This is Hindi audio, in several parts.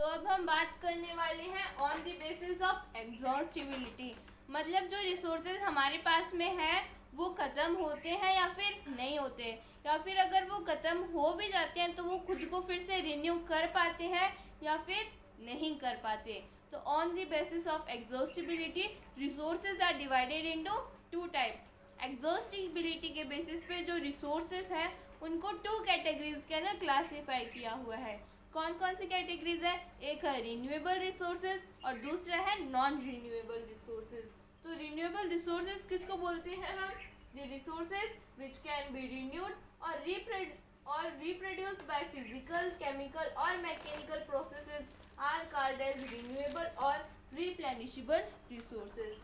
अब हम बात करने वाले हैं on the basis of exhaustibility. मतलब जो रिसोर्सेज हमारे पास में है वो ख़त्म होते हैं या फिर नहीं होते, या फिर अगर वो ख़त्म हो भी जाते हैं तो वो खुद को फिर से रिन्यू कर पाते हैं या फिर नहीं कर पाते। तो on the basis of exhaustibility resources are divided into two type. Exhaustibility के बेसिस पे जो रिसोर्सेज हैं उनको टू कैटेगरीज के अंदर क्लासीफाई किया हुआ है। कौन कौन सी कैटेगरीज है? एक है रिन्यूएबल रिसोर्सेज और दूसरा है नॉन रिन्यूएबल रिसोर्सेज। तो रिन्यूएबल रिसोर्सेज किसको बोलते हैं हम? The resources which can be renewed और रिप्रोड्यूस बाय फिजिकल, केमिकल और mechanical processes are called as renewable और रिप्लेनिशेबल रिसोर्सेज।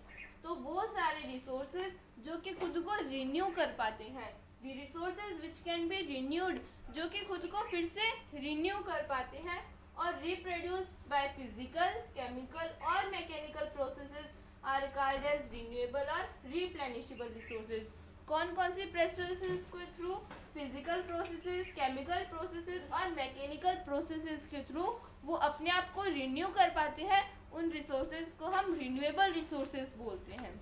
तो वो सारे रिसोर्सेज जो कि खुद को रिन्यू कर पाते हैं, the resources which can be renewed जो कि खुद को फिर से रिन्यू कर पाते हैं और रिप्रोड्यूस बाय फिजिकल, केमिकल और mechanical processes are called as renewable और रिप्लेनिशेबल रिसोर्सेज। कौन कौन सी प्रोसेसेस के through? Physical processes, chemical processes और मैकेनिकल प्रोसेसेस के थ्रू वो अपने आप को रिन्यू कर पाते हैं। उन रिसोर्सेज को हम रिन्यूएबल रिसोर्सेज बोलते हैं।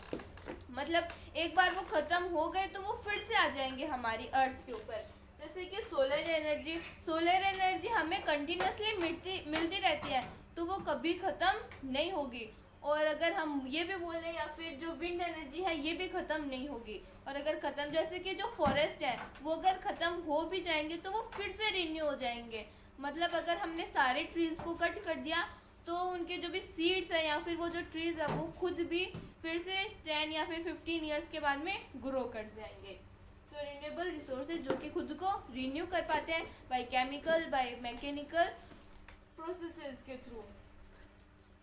मतलब एक बार वो ख़त्म हो गए तो वो फिर से आ जाएंगे हमारी अर्थ के ऊपर। जैसे कि सोलर एनर्जी हमें कंटिन्यूसली मिलती रहती है, तो वो कभी ख़त्म नहीं होगी। और अगर हम ये भी बोलें या फिर जो विंड एनर्जी है ये भी ख़त्म नहीं होगी। और अगर ख़त्म, जैसे कि जो फॉरेस्ट है वो अगर ख़त्म हो भी जाएंगे तो वो फिर से रिन्यू हो जाएंगे। मतलब अगर हमने सारे ट्रीज़ को कट कर दिया तो उनके जो भी सीड्स है या फिर वो जो ट्रीज़ है वो खुद भी फिर से 10 या फिर 15 ईयर्स के बाद में ग्रो कर जाएंगे। तो रिन्यूएबल रिसोर्सेज जो कि खुद को रिन्यू कर पाते हैं by chemical, by mechanical processes के थ्रू।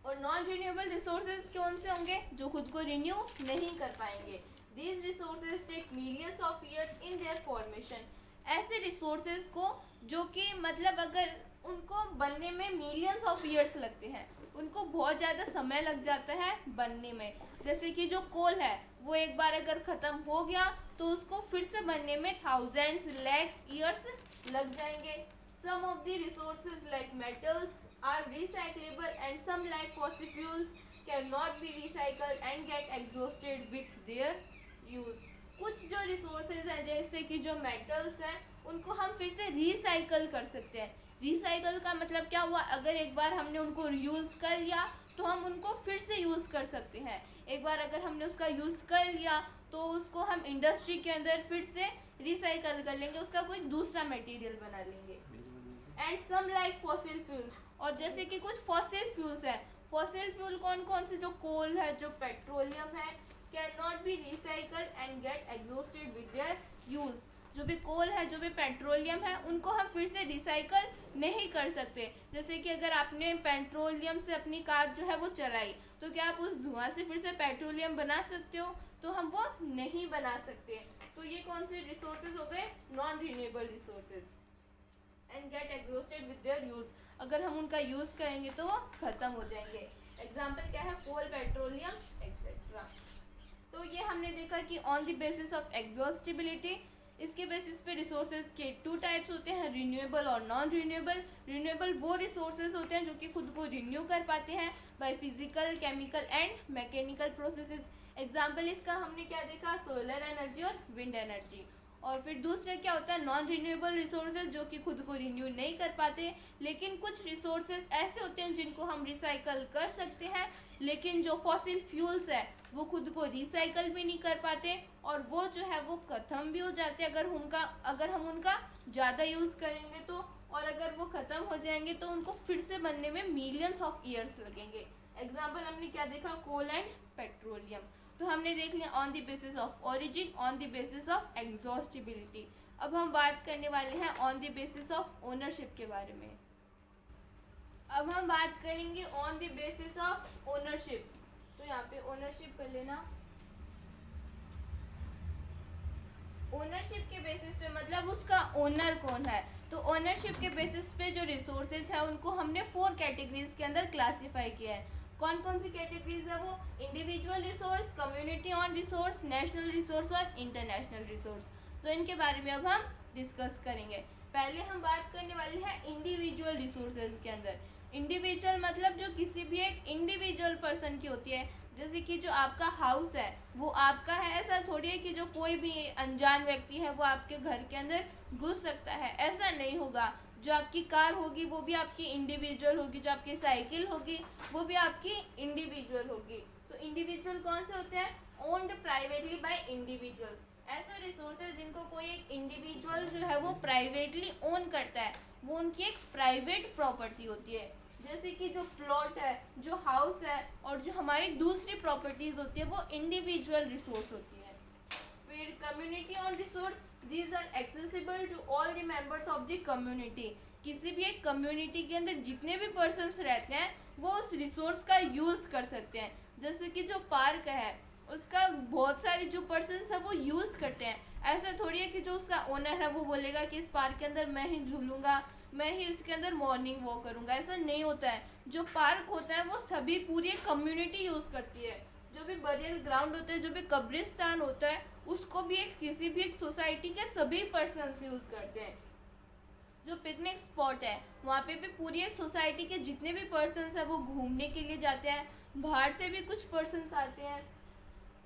और नॉन रिन्यूएबल रिसोर्सेज कौन से होंगे? जो खुद को रिन्यू नहीं कर पाएंगे। These resources take millions of years in their formation. ऐसे रिसोर्सेज को जो कि मतलब अगर उनको बनने में मिलियंस ऑफ ईयर्स लगते हैं, उनको बहुत ज़्यादा समय लग जाता है बनने में। जैसे कि जो कोल है वो एक बार अगर ख़त्म हो गया तो उसको फिर से बनने में थाउजेंड्स, लैक्स ईयर्स लग जाएंगे। Some of the resources like metals are recyclable and some like fossil fuels cannot be recycled and get exhausted with their use। कुछ जो रिसोर्सेज हैं जैसे कि जो मेटल्स हैं उनको हम फिर से रिसाइकल कर सकते हैं। रिसाइकल का मतलब क्या हुआ? अगर एक बार हमने उनको यूज़ कर लिया तो हम उनको फिर से यूज़ कर सकते हैं। एक बार अगर हमने उसका यूज़ कर लिया तो उसको हम इंडस्ट्री के अंदर फिर से रिसाइकल कर लेंगे, उसका कोई दूसरा मटेरियल बना लेंगे। And some like fossil fuels, और जैसे कि कुछ फॉसिल फ्यूल्स हैं। फॉसिल फ्यूल कौन कौन से? जो कोल है, जो पेट्रोलियम है, can not be recycle and get exhausted with their use. जो भी कोल है, जो भी पेट्रोलियम है, उनको हम फिर से रिसाइकल नहीं कर सकते। जैसे कि अगर आपने पेट्रोलियम से अपनी कार जो है वो चलाई तो क्या आप उस धुआं से फिर से पेट्रोलियम बना सकते हो? तो हम वो नहीं बना सकते। तो ये कौन से रिसोर्सेज हो गए? Non renewable resources. And get exhausted with their use, अगर हम उनका यूज़ करेंगे तो वो ख़त्म हो जाएंगे। एग्जाम्पल क्या है? कोल, पेट्रोलियम एक्सेट्रा। तो ये हमने देखा कि on the basis of exhaustibility, इसके बेसिस पे रिसोर्सेज के टू टाइप्स होते हैं, रिन्यूएबल और नॉन रिन्यूएबल। रिन्यूएबल वो रिसोर्सेज होते हैं जो कि खुद को रिन्यू कर पाते हैं bye physical, chemical and mechanical processes. Example इसका हमने क्या देखा? सोलर एनर्जी और विंड एनर्जी। और फिर दूसरा क्या होता है? नॉन रिन्यूएबल रिसोर्सेज जो कि खुद को रिन्यू नहीं कर पाते। लेकिन कुछ रिसोर्सेज ऐसे होते हैं जिनको हम रिसाइकल कर सकते हैं, लेकिन जो फॉसिल फ्यूल्स है वो खुद को रिसाइकल भी नहीं कर पाते और वो जो है वो ख़त्म भी हो जाते हैं अगर हम उनका ज़्यादा यूज़ करेंगे तो। और अगर वो ख़त्म हो जाएंगे तो उनको फिर से बनने में मिलियंस ऑफ ईयर्स लगेंगे। एग्जाम्पल हमने क्या देखा? कोल एंड पेट्रोलियम। तो हमने देख लिया on the basis of origin, on the basis of exhaustibility. अब हम बात करने वाले हैं on the basis of ownership के बारे में। अब हम बात करेंगे on the basis of ownership. तो यहाँ पे ओनरशिप कर लेना। ओनरशिप के बेसिस पे मतलब उसका ओनर कौन है। तो ओनरशिप के बेसिस पे जो रिसोर्सेज है उनको हमने 4 कैटेगरीज के अंदर क्लासीफाई किया है। कौन कौन सी कैटेगरीज है वो? Individual resource, community owned resource, national resource और इंटरनेशनल रिसोर्स। तो इनके बारे में अब हम डिस्कस करेंगे। पहले हम बात करने वाले हैं इंडिविजुअल रिसोर्सेज के अंदर। इंडिविजुअल मतलब जो किसी भी एक इंडिविजुअल पर्सन की होती है। जैसे कि जो आपका हाउस है वो आपका है, ऐसा थोड़ी है कि जो कोई भी अनजान व्यक्ति है वो आपके घर के अंदर घुस सकता है, ऐसा नहीं होगा। जो आपकी कार होगी वो भी आपकी इंडिविजुअल होगी, जो आपकी साइकिल होगी वो भी आपकी इंडिविजुअल होगी। तो इंडिविजुअल कौन से होते हैं? Owned privately by individual. ऐसे रिसोर्सेज जिनको कोई एक इंडिविजुअल जो है वो प्राइवेटली ओन करता है, वो उनकी एक प्राइवेट प्रॉपर्टी होती है। जैसे कि जो प्लॉट है, जो हाउस है, और जो हमारी दूसरी प्रॉपर्टीज होती है वो इंडिविजुअल रिसोर्स होती है। फिर community owned resource, these are accessible to all the members of the community. किसी भी एक कम्युनिटी के अंदर जितने भी पर्सन्स रहते हैं वो उस रिसोर्स का यूज़ कर सकते हैं। जैसे कि जो पार्क है उसका बहुत सारे जो पर्सन्स है वो यूज़ करते हैं। ऐसा थोड़ी है कि जो उसका ओनर है वो बोलेगा कि इस पार्क के अंदर मैं ही झूलूंगा, मैं ही इसके अंदर मॉर्निंग वॉक करूंगा, ऐसा नहीं होता है। जो पार्क होता है वो सभी पूरी कम्युनिटी यूज़ करती है। जो भी बरियल ग्राउंड होता है, जो भी कब्रिस्तान होता है, उसको भी एक किसी भी एक सोसाइटी के सभी पर्सन यूज़ करते हैं। जो पिकनिक स्पॉट है वहाँ पे भी पूरी एक सोसाइटी के जितने भी पर्सन्स हैं वो घूमने के लिए जाते हैं, बाहर से भी कुछ पर्सन्स आते हैं।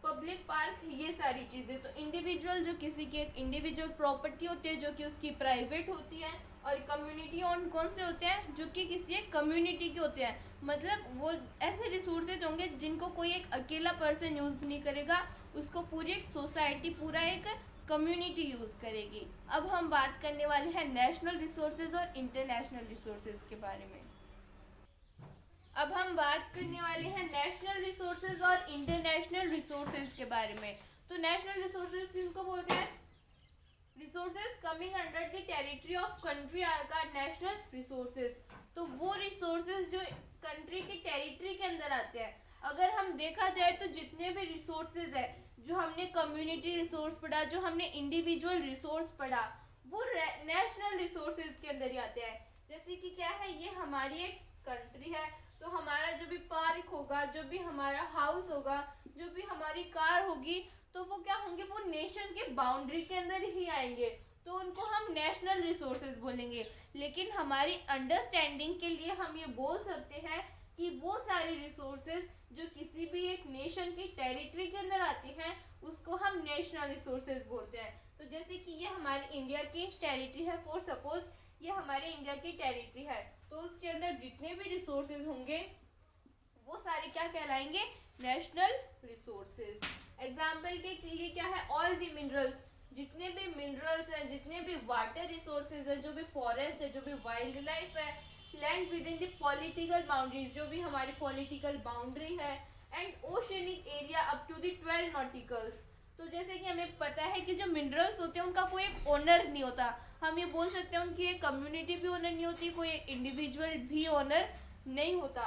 पब्लिक पार्क, ये सारी चीज़ें। तो इंडिविजुअल जो किसी की एक इंडिविजुअल प्रॉपर्टी होती है जो कि उसकी प्राइवेट होती है, और कम्युनिटी ऑन कौन से होते हैं? जो कि किसी एक कम्युनिटी के होते हैं। मतलब वो ऐसे रिसोर्सेज होंगे जिनको कोई एक अकेला पर्सन यूज़ नहीं करेगा, उसको पूरी एक सोसाइटी, पूरा एक कम्युनिटी यूज़ करेगी। अब हम बात करने वाले हैं नेशनल रिसोर्सेज और इंटरनेशनल रिसोर्सेज के बारे में। अब हम बात करने वाले हैं नेशनल रिसोर्सेज और इंटरनेशनल रिसोर्सेज के बारे में। तो नेशनल रिसोर्सेज किनको बोलते हैं? Resources coming under the territory of country are called national resources. तो वो रिसोर्सेज जो कंट्री के टेरिटरी के अंदर आते हैं। अगर हम देखा जाए तो जितने भी रिसोर्सेज है, जो हमने कम्युनिटी रिसोर्स पढ़ा, जो हमने इंडिविजुअल रिसोर्स पढ़ा, वो नेशनल रिसोर्सेज के अंदर ही आते हैं। जैसे कि क्या है, ये हमारी एक कंट्री है, तो हमारा जो भी पार्क होगा, जो भी हमारा हाउस होगा, जो भी हमारी कार होगी, तो वो क्या होंगे? वो नेशन के बाउंड्री के अंदर ही आएंगे, तो उनको हम नेशनल रिसोर्सेज बोलेंगे। लेकिन हमारी अंडरस्टैंडिंग के लिए हम ये बोल सकते हैं कि वो सारे रिसोर्सेज जो किसी भी एक नेशन की टेरिटरी के अंदर आते हैं उसको हम नेशनल रिसोर्सेज बोलते हैं। तो जैसे कि ये हमारी इंडिया की टेरिटरी है, फॉर सपोज ये हमारे इंडिया की टेरिटरी है, तो उसके अंदर जितने भी रिसोर्सेज होंगे वो सारे क्या कहलाएंगे? National resources. एग्जाम्पल के लिए क्या है? ऑल द मिनरल्स, जितने भी मिनरल्स हैं, जितने भी वाटर रिसोर्सेज है, जो भी फॉरेस्ट है, जो भी वाइल्ड लाइफ है, land within the political boundaries, जो भी हमारी पॉलिटिकल बाउंड्री है, and oceanic area up to the 12 nauticals. तो जैसे कि हमें पता है कि जो मिनरल्स होते हैं उनका कोई एक ओनर नहीं होता, हम ये बोल सकते हैं उनकी एक कम्युनिटी भी ओनर नहीं होती, कोई इंडिविजुअल भी ओनर नहीं होता।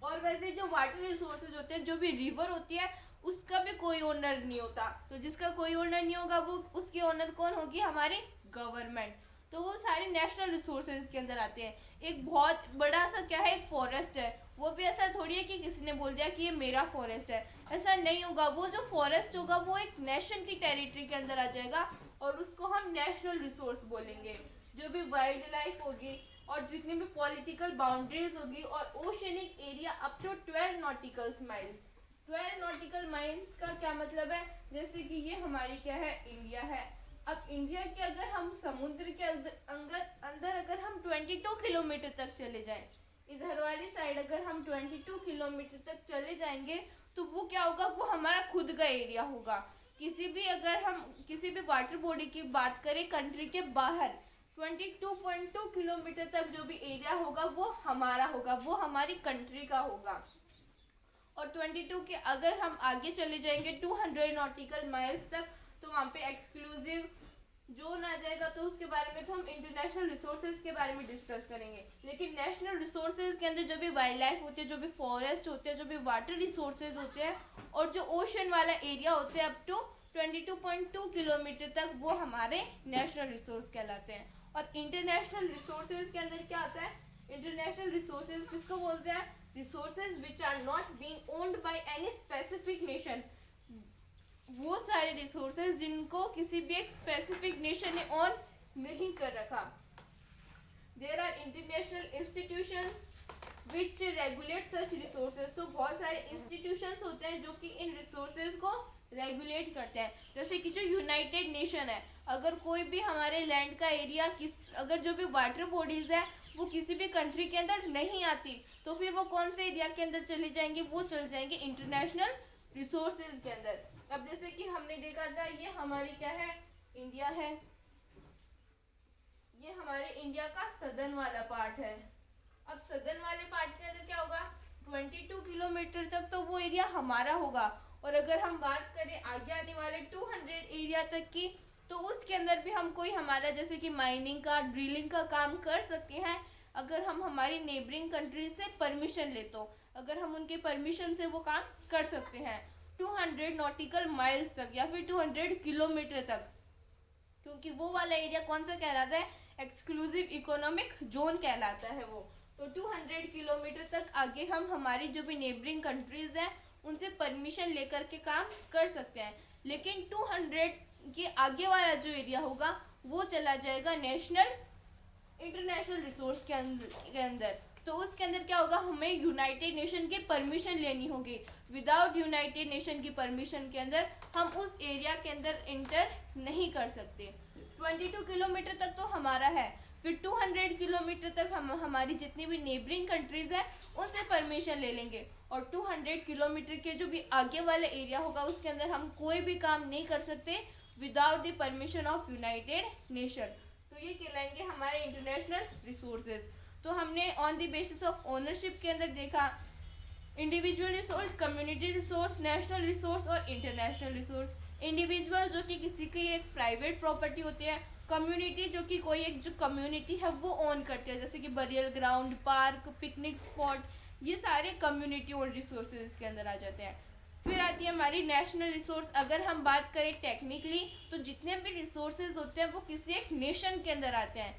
और वैसे जो वाटर रिसोर्सेज होते हैं, जो भी रिवर होती है, उसका भी कोई ओनर नहीं होता। तो जिसका कोई ओनर नहीं होगा वो उसकी ओनर कौन होगी? हमारी गवर्नमेंट। तो वो सारे नेशनल रिसोर्सेज के अंदर आते हैं। एक बहुत बड़ा सा क्या है? एक फॉरेस्ट है, वो भी ऐसा थोड़ी है कि किसी ने बोल दिया कि ये मेरा फॉरेस्ट है, ऐसा नहीं होगा। वो जो फॉरेस्ट होगा वो एक नेशन की टेरिटरी के अंदर आ जाएगा और उसको हम नेशनल रिसोर्स बोलेंगे। जो भी वाइल्ड लाइफ होगी और जितनी भी पॉलिटिकल बाउंड्रीज होगी, और oceanic area up to 12 nauticals miles. 12 nautical miles का क्या मतलब है? जैसे कि ये हमारी क्या है? इंडिया है। अब इंडिया के अगर हम समुद्र के अंदर अगर हम 22 किलोमीटर तक चले जाएं, इधर वाली साइड अगर हम 22 किलोमीटर तक चले जाएंगे तो वो क्या होगा? वो हमारा खुद का एरिया होगा। अगर हम किसी भी वाटर बॉडी की बात करें कंट्री के बाहर, 22.2 किलोमीटर तक जो भी एरिया होगा वो हमारा होगा, वो हमारी कंट्री का होगा। और 22 के अगर हम आगे चले जाएंगे 200 नॉटिकल माइल्स तक, तो वहाँ पे एक्सक्लूसिव जोन आ जाएगा। तो उसके बारे में तो हम इंटरनेशनल रिसोर्सेज के बारे में डिस्कस करेंगे। लेकिन नेशनल रिसोर्सेज के अंदर जो भी वाइल्ड लाइफ होती है, जो भी फॉरेस्ट होते हैं, जो भी वाटर रिसोर्सेज होते हैं, और जो ओशन वाला एरिया होते हैं अप टू 22.2 किलोमीटर तक, वो हमारे नेशनल रिसोर्स कहलाते हैं। और इंटरनेशनल रिसोर्सेज के अंदर क्या आता है? इंटरनेशनल रिसोर्सेज किसको बोलते हैं? Resources which are not being owned by any specific nation. वो सारे रिसोर्सेज जिनको किसी भी एक स्पेसिफिक नेशन ने ऑन नहीं कर रखा। There are international institutions which regulate such resources. तो बहुत सारे इंस्टीट्यूशंस होते हैं जो कि इन रिसोर्सेज को रेगुलेट करते हैं। जैसे कि जो यूनाइटेड नेशन है, अगर कोई भी हमारे लैंड का एरिया अगर जो भी वाटर बॉडीज है वो किसी भी कंट्री के अंदर नहीं आती, तो फिर वो कौन से एरिया के अंदर चले जाएंगे, वो चल जाएंगे इंटरनेशनल रिसोर्सेज के अंदर। अब जैसे कि हमने देखा था, ये हमारी क्या है, इंडिया है, ये हमारे इंडिया का सदर्न वाला पार्ट है। अब सदर्न वाले पार्ट के अंदर क्या होगा, 22 किलोमीटर तक तो वो एरिया हमारा होगा। और अगर हम बात करें आगे आने वाले 200 एरिया तक की, तो उसके अंदर भी हम कोई हमारा जैसे कि माइनिंग का, ड्रिलिंग का काम कर सकते हैं, अगर हम हमारी नेबरिंग कंट्री से परमिशन ले, तो अगर हम उनके परमिशन से वो काम कर सकते हैं 200 नॉटिकल माइल्स तक या फिर 200 किलोमीटर तक, क्योंकि वो वाला एरिया कौन सा कहलाता है, एक्सक्लूसिव इकोनॉमिक जोन कहलाता है वो। तो 200 किलोमीटर तक आगे हम हमारी जो भी नेबरिंग कंट्रीज हैं उनसे परमिशन लेकर के काम कर सकते हैं। लेकिन 200 के आगे वाला जो एरिया होगा वो चला जाएगा नेशनल इंटरनेशनल रिसोर्स के अंदर। तो उसके अंदर क्या होगा, हमें यूनाइटेड नेशन की परमिशन लेनी होगी। विदाउट यूनाइटेड नेशन की परमिशन के अंदर हम उस एरिया के अंदर इंटर नहीं कर सकते। 22 किलोमीटर तक तो हमारा है, फिर 200 किलोमीटर तक हम हमारी जितनी भी नेबरिंग कंट्रीज हैं उनसे परमिशन ले लेंगे। और 200 किलोमीटर के जो भी आगे वाला एरिया होगा उसके अंदर हम कोई भी काम नहीं कर सकते without the permission of United nation. तो ये कहलाएंगे हमारे इंटरनेशनल रिसोर्सेज। तो हमने on the basis of ownership के अंदर देखा individual resource, community resource, national resource और इंटरनेशनल रिसोर्स। इंडिविजुअल जो कि किसी की एक प्राइवेट प्रॉपर्टी होती है, कम्युनिटी जो कि कोई एक जो कम्युनिटी है वो ओन करती है, जैसे कि burial ground, park, picnic spot, ये सारे कम्युनिटी और रिसोर्सेज इसके अंदर आ जाते हैं। फिर आती है हमारी नेशनल रिसोर्स। अगर हम बात करें टेक्निकली तो जितने भी रिसोर्सेज होते हैं वो किसी एक नेशन के अंदर आते हैं।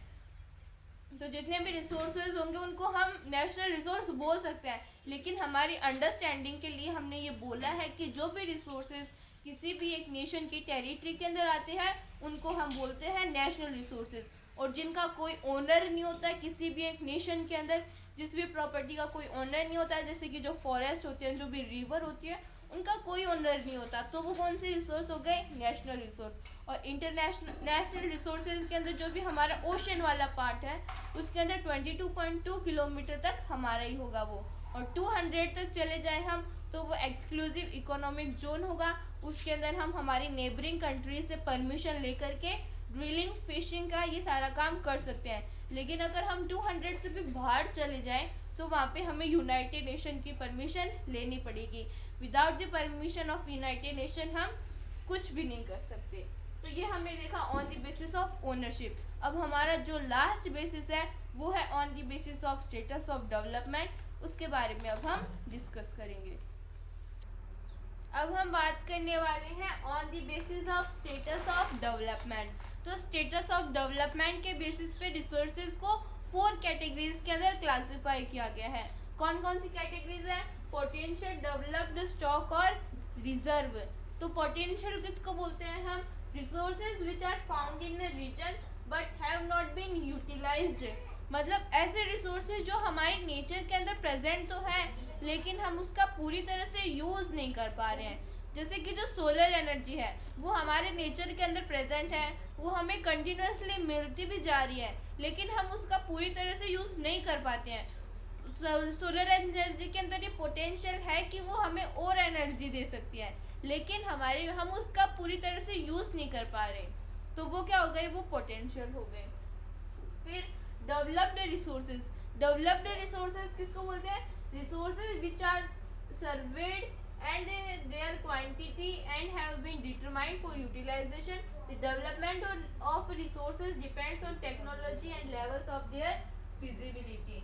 तो जितने भी रिसोर्सेज होंगे उनको हम नेशनल रिसोर्स बोल सकते हैं। लेकिन हमारी अंडरस्टैंडिंग के लिए हमने ये बोला है कि जो भी रिसोर्सेज किसी भी एक नेशन की टेरिटरी के अंदर आते हैं उनको हम बोलते हैं नेशनल रिसोर्सेज। और जिनका कोई ओनर नहीं होता है किसी भी एक नेशन के अंदर, जिस भी प्रॉपर्टी का कोई ओनर नहीं होता है, जैसे कि जो फॉरेस्ट होते हैं, जो भी रिवर होती है, उनका कोई ओनर नहीं होता, तो वो कौन से रिसोर्स हो गए, नेशनल रिसोर्स। और नेशनल रिसोर्सेज के अंदर जो भी हमारा ओशन वाला पार्ट है उसके अंदर 22.2 किलोमीटर तक हमारा ही होगा वो। और 200 तक चले जाए हम तो वो एक्सक्लूसिव इकोनॉमिक जोन होगा। उसके अंदर हम हमारी नेबरिंग कंट्री से परमिशन लेकर के ड्रिलिंग, फिशिंग का ये सारा काम कर सकते हैं। लेकिन अगर हम 200 से भी बाहर चले जाएं तो वहाँ पे हमें यूनाइटेड नेशन की परमिशन लेनी पड़ेगी। Without the permission of United nation हम कुछ भी नहीं कर सकते। तो ये हमने देखा on the basis of ownership. अब हमारा जो लास्ट बेसिस है वो है on the basis of status of development. उसके बारे में अब हम डिस्कस करेंगे। अब हम बात करने वाले हैं on the basis of status of development. तो स्टेटस ऑफ डेवलपमेंट के बेसिस पे रिसोर्सेज को 4 कैटेगरीज के अंदर क्लासिफाई किया गया है। कौन कौन सी कैटेगरीज है, पोटेंशियल, डेवलप्ड, स्टॉक और रिजर्व। तो पोटेंशियल किसको बोलते हैं हम, resources which are found in a region but have not been utilised. मतलब ऐसे रिसोर्सेज जो हमारे नेचर के अंदर प्रेजेंट तो है लेकिन हम उसका पूरी तरह से यूज़ नहीं कर पा रहे हैं। जैसे कि जो सोलर एनर्जी है वो हमारे नेचर के अंदर प्रेजेंट है, वो हमें कंटिन्यूसली मिलती भी जा रही है लेकिन हम उसका पूरी तरह से यूज़ नहीं कर पाते हैं। सोलर एनर्जी के अंदर ये पोटेंशियल है कि वो हमें और एनर्जी दे सकती है लेकिन हम उसका पूरी तरह से यूज़ नहीं कर पा रहे, तो वो क्या हो गए, वो पोटेंशियल हो गए। फिर डेवलप्ड रिसोर्सेज। डेवलप्ड रिसोर्सेज किसको बोलते हैं, resources which are surveyed and their quantity and have been determined for utilization. The development of resources depends on technology and levels of their feasibility.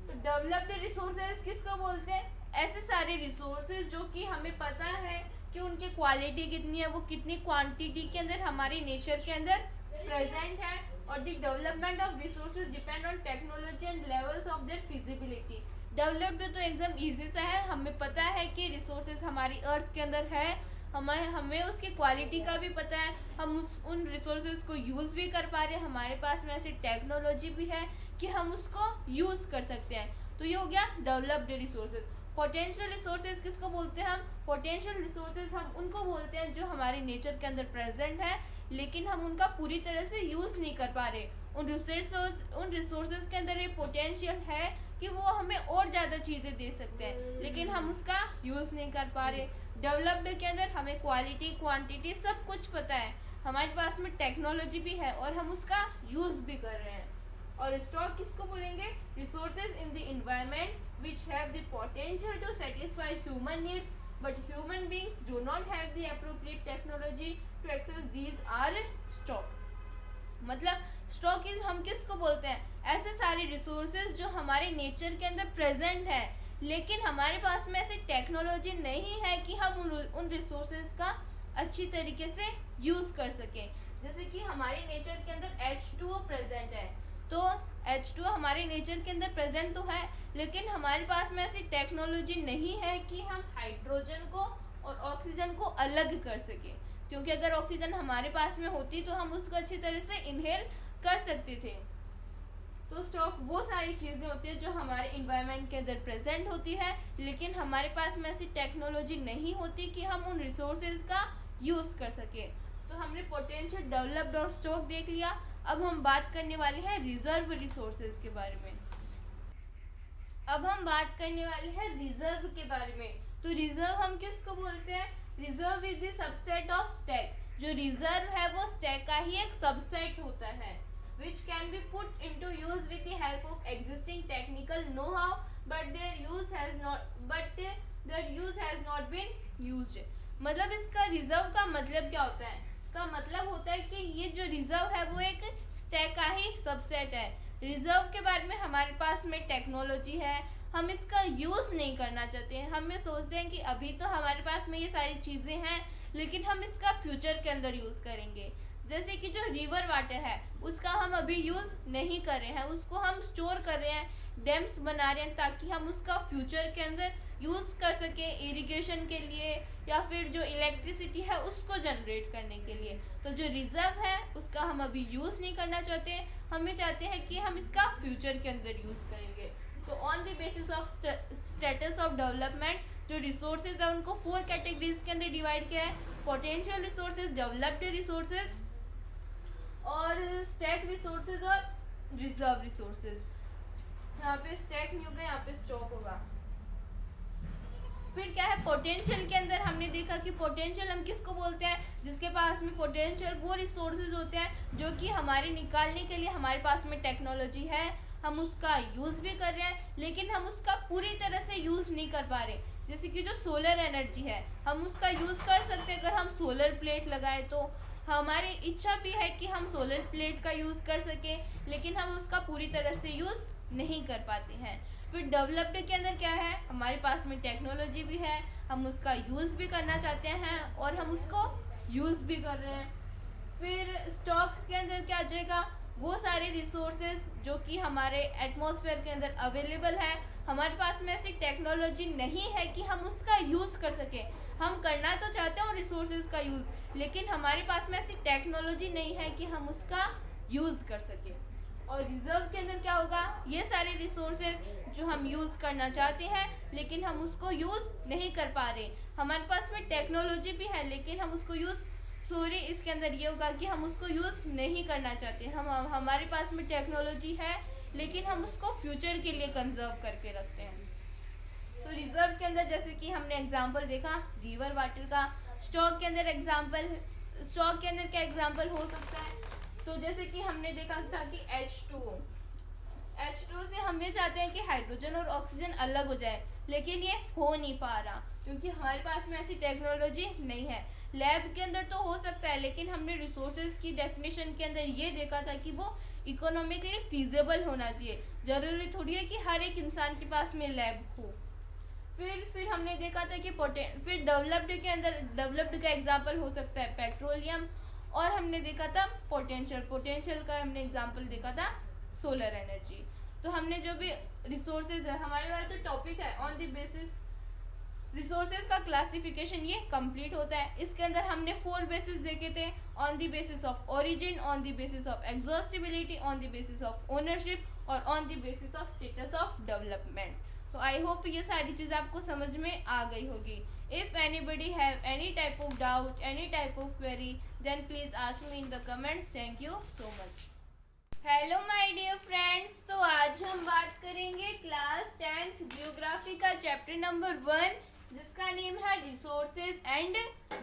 तो developed resources किसको बोलते हैं, ऐसे सारे resources जो कि हमें पता है कि उनकी क्वालिटी कितनी है, वो कितनी क्वांटिटी के अंदर हमारी नेचर के अंदर प्रेजेंट है। और the development of resources depend on technology and levels of their feasibility. Developed तो एकदम इजी सा है, हमें पता है कि रिसोर्सेज हमारी अर्थ के अंदर है हमें उसकी क्वालिटी का भी पता है, हम उन रिसोर्सेज को यूज़ भी कर पा रहे हैं, हमारे पास में ऐसी टेक्नोलॉजी भी है कि हम उसको यूज़ कर सकते हैं। तो ये हो गया डेवलप्ड रिसोर्सेज। पोटेंशियल रिसोर्सेज किसको बोलते हैं हम? पोटेंशियल रिसोर्सेज हम उनको बोलते हैं जो हमारे नेचर के अंदर प्रेजेंट है, लेकिन हम उनका पूरी तरह से यूज़ नहीं कर पा रहे। उन रिसोर्सेज के अंदर ये पोटेंशियल है कि वो हमें और ज़्यादा चीज़ें दे सकते हैं, लेकिन हम उसका यूज़ नहीं कर पा रहे। डेवलप्ड के अंदर हमें क्वालिटी क्वांटिटी सब कुछ पता है, हमारे पास में टेक्नोलॉजी भी है और हम उसका यूज़ भी कर रहे हैं। और स्टॉक किसको बोलेंगे? Resources in the environment which have the potential to satisfy human needs but human beings do not have the appropriate technology to access these are stock. मतलब स्टॉक हम किसको बोलते हैं? ऐसे सारे रिसोर्सेज जो हमारे नेचर के अंदर प्रेजेंट है, लेकिन हमारे पास में ऐसी टेक्नोलॉजी नहीं है कि हम उन रिसोर्सेज का अच्छी तरीके से यूज़ कर सकें। जैसे कि हमारे नेचर के अंदर H2O प्रेजेंट है, तो H2O हमारे नेचर के अंदर प्रेजेंट तो है, लेकिन हमारे पास में ऐसी टेक्नोलॉजी नहीं है कि हम हाइड्रोजन को और ऑक्सीजन को अलग कर सकें, क्योंकि अगर ऑक्सीजन हमारे पास में होती तो हम उसको अच्छी तरह से इनहेल कर सकते थे। तो स्टॉक वो सारी चीज़ें होती है जो हमारे इन्वायरमेंट के अंदर प्रेजेंट होती है, लेकिन हमारे पास में ऐसी टेक्नोलॉजी नहीं होती कि हम उन रिसोर्सेज का यूज़ कर सके। तो हमने पोटेंशियल, डेवलप्ड और स्टॉक देख लिया। अब हम बात करने वाले हैं रिजर्व रिसोर्सेज के बारे में। अब हम बात करने वाले हैं रिजर्व के बारे में। तो रिजर्व हम किसको बोलते हैं? Reserve is the subset of stack. जो रिजर्व है वो स्टैक का ही एक सबसेट होता है, which can be put into use with the help of existing technical know-how, but their use has not been used। मतलब इसका रिजर्व का मतलब क्या होता है? इसका मतलब होता है कि ये जो रिजर्व है वो एक स्टैक का ही सबसेट है। रिजर्व के बारे में हमारे पास में टेक्नोलॉजी है, हम इसका यूज़ नहीं करना चाहते हैं। हम ये सोचते हैं कि अभी तो हमारे पास में ये सारी चीज़ें हैं, लेकिन हम इसका फ्यूचर के अंदर यूज़ करेंगे। जैसे कि जो रिवर वाटर है उसका हम अभी यूज़ नहीं कर रहे हैं, उसको हम स्टोर कर रहे हैं, डैम्स बना रहे हैं ताकि हम उसका फ्यूचर के अंदर यूज़ कर सकें इरिगेशन के लिए, या फिर जो इलेक्ट्रिसिटी है उसको जनरेट करने के लिए। तो जो रिजर्व है उसका हम अभी यूज़ नहीं करना चाहते, हम ये चाहते हैं कि हम इसका फ्यूचर के अंदर यूज़ करेंगे। तो on the basis of status of development जो रिसोर्सेज है उनको 4 कैटेगरीज के अंदर डिवाइड किया है: पोटेंशियल रिसोर्सेज, डेवलप्ड रिसोर्सेज और स्टैक रिसोर्सेज और रिजर्व रिसोर्सेज। यहाँ पे स्टैक नहीं होगा, यहाँ पे स्टॉक होगा। फिर क्या है पोटेंशियल के अंदर? हमने देखा कि पोटेंशियल हम किसको बोलते हैं? जिसके पास में पोटेंशियल वो रिसोर्सेज होते हैं जो कि हमारे निकालने के लिए हमारे पास में टेक्नोलॉजी है, हम उसका यूज़ भी कर रहे हैं, लेकिन हम उसका पूरी तरह से यूज़ नहीं कर पा रहे। जैसे कि जो सोलर एनर्जी है हम उसका यूज़ कर सकते हैं, अगर हम सोलर प्लेट लगाएं तो हमारी इच्छा भी है कि हम सोलर प्लेट का यूज़ कर सकें, लेकिन हम उसका पूरी तरह से यूज़ नहीं कर पाते हैं। फिर डेवलप्ड के अंदर क्या है? हमारे पास में टेक्नोलॉजी भी है, हम उसका यूज़ भी करना चाहते हैं और हम उसको यूज़ भी कर रहे हैं। फिर स्टॉक के अंदर क्या आ जाएगा? वो सारे रिसोर्सेज जो कि हमारे एटमॉस्फेयर के अंदर अवेलेबल है, हमारे पास में ऐसी टेक्नोलॉजी नहीं है कि हम उसका यूज़ कर सकें। हम करना तो चाहते हैं रिसोर्सेज का यूज़, लेकिन हमारे पास में ऐसी टेक्नोलॉजी नहीं है कि हम उसका यूज़ कर सकें। और रिजर्व के अंदर क्या होगा? ये सारे रिसोर्सेज जो हम यूज़ करना चाहते हैं लेकिन हम उसको यूज़ नहीं कर पा रहे। हमारे पास में टेक्नोलॉजी भी है लेकिन हम उसको इसके अंदर ये होगा कि हम उसको यूज़ नहीं करना चाहते। हमारे पास में टेक्नोलॉजी है लेकिन हम उसको फ्यूचर के लिए कंजर्व करके रखते हैं। तो रिजर्व के अंदर जैसे कि हमने एग्जांपल देखा रिवर वाटर का। स्टॉक के अंदर क्या एग्जांपल हो सकता है? तो जैसे कि हमने देखा था कि H2O से हम ये चाहते हैं कि हाइड्रोजन और ऑक्सीजन अलग हो जाए, लेकिन ये हो नहीं पा रहा क्योंकि हमारे पास में ऐसी टेक्नोलॉजी नहीं है। लैब के अंदर तो हो सकता है, लेकिन हमने रिसोर्सेज की डेफिनेशन के अंदर ये देखा था कि वो इकोनॉमिकली फीजिबल होना चाहिए। ज़रूरी थोड़ी है कि हर एक इंसान के पास में लैब हो। फिर हमने देखा था कि फिर डेवलप्ड का एग्जांपल हो सकता है पेट्रोलियम, और हमने देखा था पोटेंशियल का हमने एग्जांपल देखा था सोलर एनर्जी। तो हमने जो भी रिसोर्सेज है, हमारे वाला जो टॉपिक है ऑन द बेसिस रिसोर्सेज का क्लासिफिकेशन ये कंप्लीट होता है। इसके अंदर हमने 4 बेसिस देखे थे, on the basis of origin, on the basis of exhaustibility, on the basis of ownership और on the basis of status of development. तो आई होप ये सारी चीज़ आपको समझ में आ गई होगी। If anybody have any type of doubt, any type of query, then please ask me in the comments. Thank you so much. Hello my dear friends, तो आज हम बात करेंगे क्लास 10th जियोग्राफी का चैप्टर नंबर 1, जिसका नेम है रिसोर्सेज एंड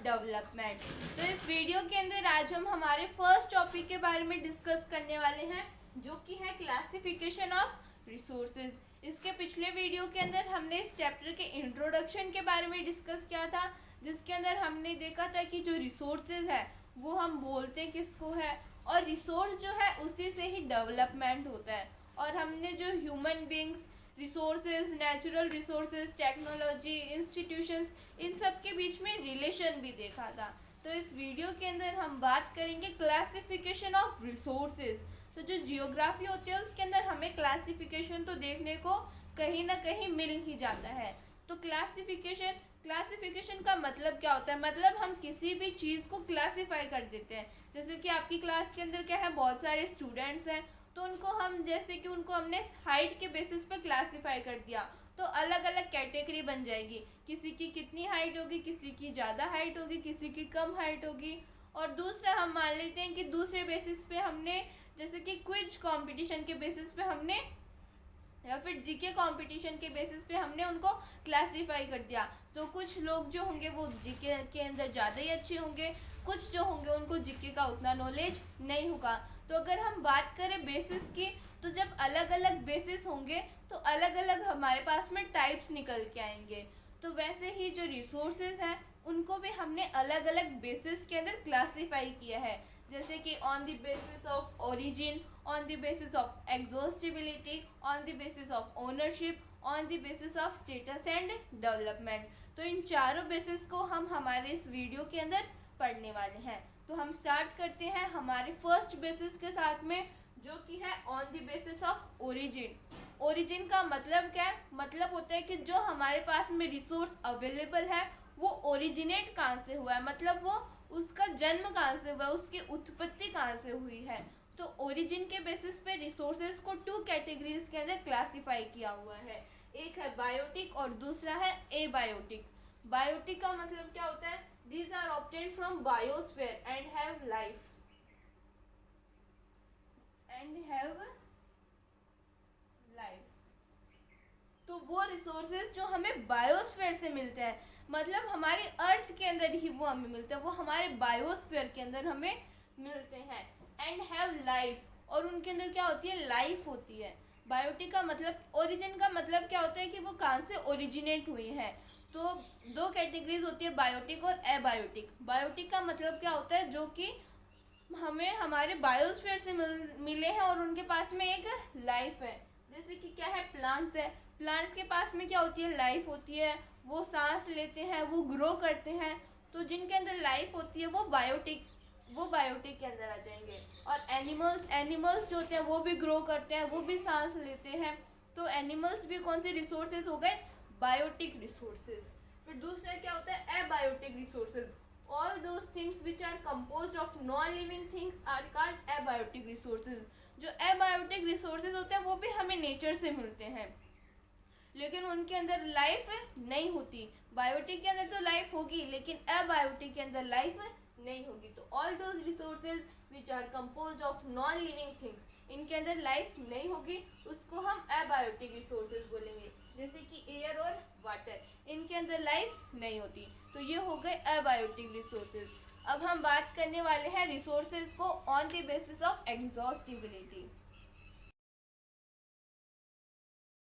डेवलपमेंट। तो इस वीडियो के अंदर आज हम हमारे फर्स्ट टॉपिक के बारे में डिस्कस करने वाले हैं, जो कि है क्लासिफिकेशन ऑफ रिसोर्सेज। इसके पिछले वीडियो के अंदर हमने इस चैप्टर के इंट्रोडक्शन के बारे में डिस्कस किया था, जिसके अंदर हमने देखा था कि जो रिसोर्सेज है वो हम बोलते किसको है, और रिसोर्स जो है उसी से ही डेवलपमेंट होता है। और हमने जो human beings, resources, natural resources, technology, institutions, इन सब के बीच में रिलेशन भी देखा था। तो इस वीडियो के अंदर हम बात करेंगे क्लासिफिकेशन ऑफ रिसोर्सेज। तो जो जियोग्राफी होती है उसके अंदर हमें क्लासिफिकेशन तो देखने को कहीं ना कहीं मिल ही जाता है। तो क्लासिफिकेशन का मतलब क्या होता है? मतलब हम किसी भी चीज़ को क्लासिफाई कर देते हैं। जैसे कि आपकी क्लास के अंदर क्या है, बहुत सारे स्टूडेंट्स हैं, तो उनको हम जैसे कि उनको हमने हाइट के बेसिस पे क्लासिफाई कर दिया, तो अलग अलग कैटेगरी बन जाएगी। किसी की कितनी हाइट होगी, किसी की ज़्यादा हाइट होगी, किसी की कम हाइट होगी। और दूसरा हम मान लेते हैं कि दूसरे बेसिस पे हमने, जैसे कि क्विज कंपटीशन के बेसिस पे हमने, या फिर जीके कंपटीशन के बेसिस पे हमने उनको क्लासिफाई कर दिया। तो कुछ लोग जो होंगे वो जीके के अंदर ज़्यादा ही अच्छे होंगे, कुछ जो होंगे उनको जीके का उतना नॉलेज नहीं होगा। तो अगर हम बात करें बेसिस की, तो जब अलग अलग बेसिस होंगे तो अलग अलग हमारे पास में टाइप्स निकल के आएंगे। तो वैसे ही जो रिसोर्सेज हैं उनको भी हमने अलग अलग बेसिस के अंदर क्लासिफाई किया है। जैसे कि on the basis of origin, on the basis of exhaustibility, on the basis of ownership, on the basis of status and development. तो इन चारों बेसिस को हम हमारे इस वीडियो के अंदर पढ़ने वाले हैं। तो हम स्टार्ट करते हैं हमारे फर्स्ट बेसिस के साथ में, जो कि है on the basis of origin. Origin का मतलब क्या है? मतलब होता है कि जो हमारे पास में रिसोर्स अवेलेबल है वो ओरिजिनेट कहाँ से हुआ है, मतलब वो उसका जन्म कहाँ से हुआ है, उसकी उत्पत्ति कहाँ से हुई है। तो ओरिजिन के बेसिस पे रिसोर्सेज को 2 कैटेगरीज के अंदर क्लासिफाई किया हुआ है। एक है बायोटिक और दूसरा है एबायोटिक। बायोटिक का मतलब क्या होता है? These are obtained from biosphere and have life. तो वो रिसोर्सेज जो हमें बायोस्फीयर से मिलते हैं, मतलब हमारे अर्थ के अंदर ही वो हमें मिलते हैं, वो हमारे बायोस्फीयर के अंदर हमें मिलते हैं। एंड हैव लाइफ, और उनके अंदर क्या होती है? लाइफ होती है। बायोटिक का मतलब, ओरिजिन का मतलब क्या होता है कि वो कहाँ से ओरिजिनेट हुई है। तो 2 कैटेगरीज होती है, बायोटिक और एबायोटिक। बायोटिक का मतलब क्या होता है? जो कि हमें हमारे बायोस्फीयर से मिले हैं और उनके पास में एक लाइफ है। जैसे कि क्या है? प्लांट्स है। प्लांट्स के पास में क्या होती है? लाइफ होती है। वो सांस लेते हैं, वो ग्रो करते हैं। तो जिनके अंदर लाइफ होती है वो बायोटिक के अंदर आ जाएंगे। और एनिमल्स जो होते हैं वो भी ग्रो करते हैं, वो भी सांस लेते हैं। तो एनिमल्स भी कौन से रिसोर्सेज हो गए? Biotic resources. फिर दूसरा क्या होता है? Abiotic resources. All those things which are composed of non living things are called abiotic resources. जो एबायोटिक रिसोर्सेज होते हैं वो भी हमें नेचर से मिलते हैं, लेकिन उनके अंदर लाइफ नहीं होती। बायोटिक के अंदर तो लाइफ होगी, लेकिन एबायोटिक के अंदर लाइफ नहीं होगी। तो all those resources which are composed of non living things, इनके अंदर लाइफ नहीं होगी, उसको हम एबायोटिक रिसोर्सेज बोलेंगे। जैसे कि एयर और वाटर, इनके अंदर लाइफ नहीं होती। तो ये हो गए एबायोटिक रिसोर्सेज। अब हम बात करने वाले हैं रिसोर्सेज को on the basis of exhaustibility.